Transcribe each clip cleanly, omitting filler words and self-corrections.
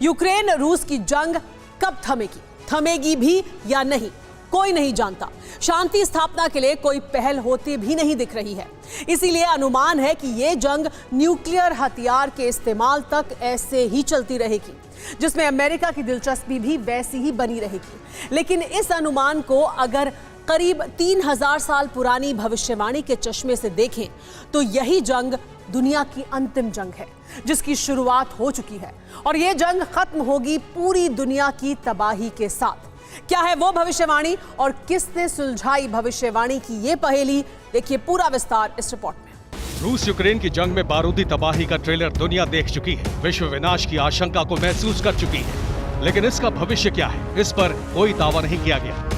Ukraine रूस की जंग कब थमेगी, थमेगी भी या नहीं, कोई नहीं जानता। शांति स्थापना के लिए कोई पहल होती भी नहीं दिख रही है। इसीलिए अनुमान है कि यह जंग न्यूक्लियर हथियार के इस्तेमाल तक ऐसे ही चलती रहेगी, जिसमें अमेरिका की दिलचस्पी भी वैसी ही बनी रहेगी। लेकिन इस अनुमान को अगर करीब 3000 साल पुरानी भविष्यवाणी के चश्मे से देखें तो यही जंग दुनिया की अंतिम जंग है, जिसकी शुरुआत हो चुकी है और यह जंग खत्म होगी पूरी दुनिया की तबाही के साथ। क्या है वो भविष्यवाणी और किसने सुलझाई भविष्यवाणी की ये पहेली, देखिए पूरा विस्तार इस रिपोर्ट में। रूस यूक्रेन की जंग में बारूदी तबाही का ट्रेलर दुनिया देख चुकी है, विश्व विनाश की आशंका को महसूस कर चुकी है, लेकिन इसका भविष्य क्या है, इस पर कोई दावा नहीं किया गया।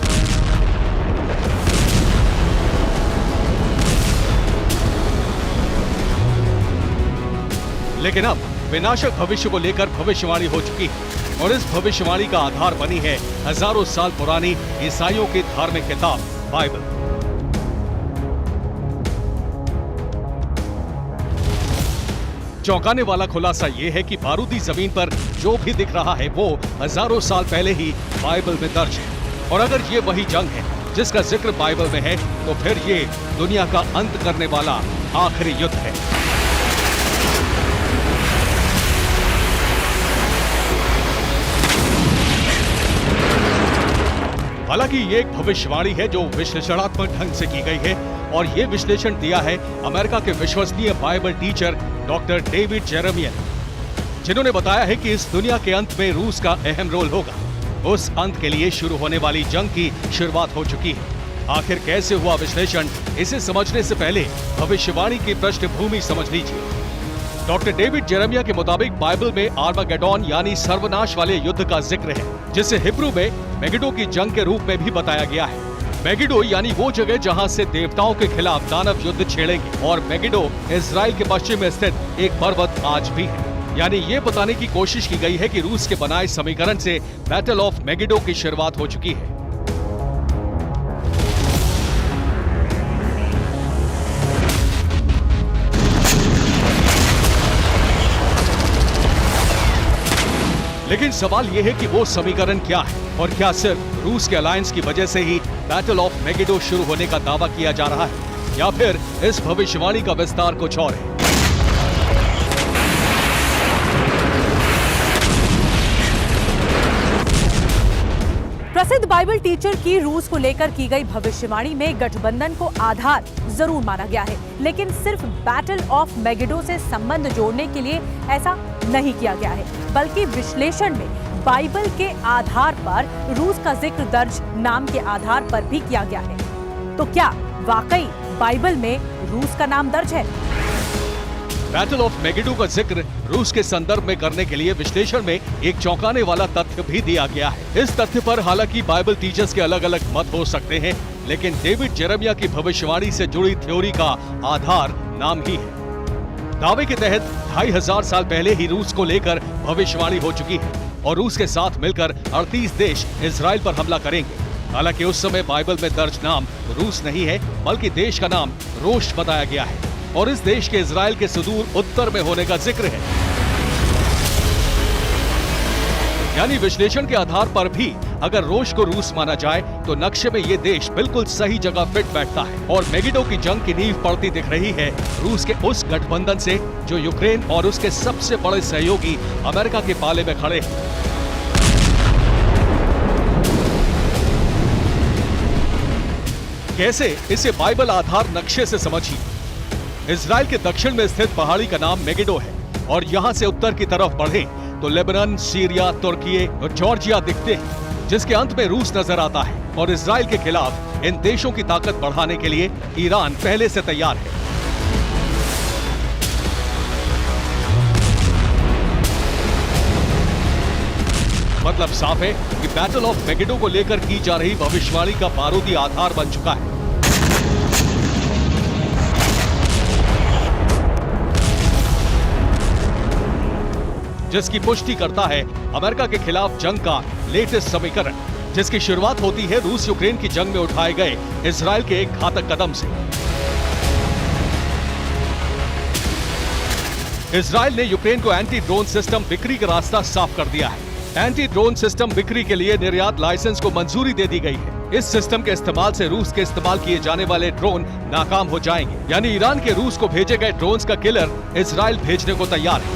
लेकिन अब विनाशक भविष्य को लेकर भविष्यवाणी हो चुकी है और इस भविष्यवाणी का आधार बनी है हजारों साल पुरानी ईसाइयों की धार्मिक किताब बाइबल। चौंकाने वाला खुलासा यह है कि बारूदी जमीन पर जो भी दिख रहा है वो हजारों साल पहले ही बाइबल में दर्ज है। और अगर ये वही जंग है जिसका जिक्र बाइबल में है तो फिर ये दुनिया का अंत करने वाला आखिरी युद्ध है। हालांकि ये एक भविष्यवाणी है जो विश्लेषणात्मक ढंग से की गई है और ये विश्लेषण दिया है अमेरिका के विश्वसनीय Bible teacher doctor David Jeremiah, जिन्होंने बताया है कि इस दुनिया के अंत में रूस का अहम रोल होगा। उस अंत के लिए शुरू होने वाली जंग की शुरुआत हो चुकी है। आखिर कैसे हुआ विश्लेषण, इसे समझने से पहले भविष्यवाणी की पृष्ठभूमि समझ लीजिए। डॉक्टर डेविड जेरेमिया के मुताबिक बाइबल में आर्मागेडोन यानी सर्वनाश वाले युद्ध का जिक्र है, जिसे हिब्रू में मेगिडो की जंग के रूप में भी बताया गया है। मेगिडो यानी वो जगह जहां से देवताओं के खिलाफ दानव युद्ध छेड़ेंगे और मेगिडो इजराइल के पश्चिम में स्थित एक पर्वत आज भी है। यानी ये बताने की कोशिश की गई है कि रूस के बनाए समीकरण से बैटल ऑफ मेगिडो की शुरुआत हो चुकी है। लेकिन सवाल यह है कि वो समीकरण क्या है और क्या सिर्फ रूस के अलायंस की वजह से ही बैटल ऑफ मेगिडो शुरू होने का दावा किया जा रहा है या फिर इस भविष्यवाणी का विस्तार कुछ और है। प्रसिद्ध बाइबल टीचर की रूस को लेकर की गई भविष्यवाणी में गठबंधन को आधार जरूर माना गया है, लेकिन सिर्फ बैटल ऑफ मेगिडो से संबंध जोड़ने के लिए ऐसा नहीं किया गया है, बल्कि विश्लेषण में बाइबल के आधार पर रूस का जिक्र दर्ज नाम के आधार पर भी किया गया है। तो क्या वाकई बाइबल में रूस का नाम दर्ज है? बैटल ऑफ मेगिडो का जिक्र रूस के संदर्भ में करने के लिए विश्लेषण में एक चौंकाने वाला तथ्य भी दिया गया है। इस तथ्य पर हालांकि बाइबल टीचर्स के अलग अलग मत हो सकते हैं, लेकिन डेविड जेरेमिया की भविष्यवाणी से जुड़ी थ्योरी का आधार नाम ही है। दावे के तहत 2500 साल पहले ही रूस को लेकर भविष्यवाणी हो चुकी है और रूस के साथ मिलकर 38 देश इजराइल पर हमला करेंगे। हालांकि उस समय बाइबल में दर्ज नाम रूस नहीं है, बल्कि देश का नाम रोश बताया गया है और इस देश के इजराइल के सुदूर उत्तर में होने का जिक्र है। यानी विश्लेषण के आधार पर भी अगर रोश को रूस माना जाए तो नक्शे में ये देश बिल्कुल सही जगह फिट बैठता है और मेगिडो की जंग की नींव पड़ती दिख रही है रूस के उस गठबंधन से जो यूक्रेन और उसके सबसे बड़े सहयोगी अमेरिका के पाले में खड़े हैं। कैसे, इसे बाइबल आधार नक्शे से समझिए। इजराइल के दक्षिण में स्थित पहाड़ी का नाम मेगिडो है और यहाँ से उत्तर की तरफ बढ़े तो लेबनान, सीरिया, तुर्की और जॉर्जिया दिखते हैं, जिसके अंत में रूस नजर आता है और इजराइल के खिलाफ इन देशों की ताकत बढ़ाने के लिए ईरान पहले से तैयार है। मतलब साफ है कि बैटल ऑफ मेगिडो को लेकर की जा रही भविष्यवाणी का बारूदी आधार बन चुका है। जिसकी पुष्टि करता है अमेरिका के खिलाफ जंग का लेटेस्ट समीकरण, जिसकी शुरुआत होती है रूस यूक्रेन की जंग में उठाए गए इजराइल के एक घातक कदम से। इजराइल ने यूक्रेन को एंटी ड्रोन सिस्टम बिक्री का रास्ता साफ कर दिया है। एंटी ड्रोन सिस्टम बिक्री के लिए निर्यात लाइसेंस को मंजूरी दे दी गई है। इस सिस्टम के इस्तेमाल से रूस के इस्तेमाल किए जाने वाले ड्रोन नाकाम हो जाएंगे। यानी ईरान के रूस को भेजे गए ड्रोन्स का किलर इजराइल भेजने को तैयार है।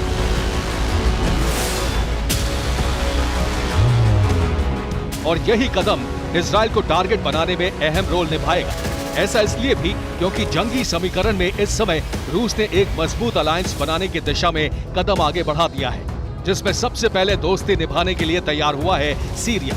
और यही कदम इजराइल को टारगेट बनाने में अहम रोल निभाएगा। ऐसा इसलिए भी क्योंकि जंगी समीकरण में इस समय रूस ने एक मजबूत अलायंस बनाने की दिशा में कदम आगे बढ़ा दिया है, जिसमें सबसे पहले दोस्ती निभाने के लिए तैयार हुआ है सीरिया।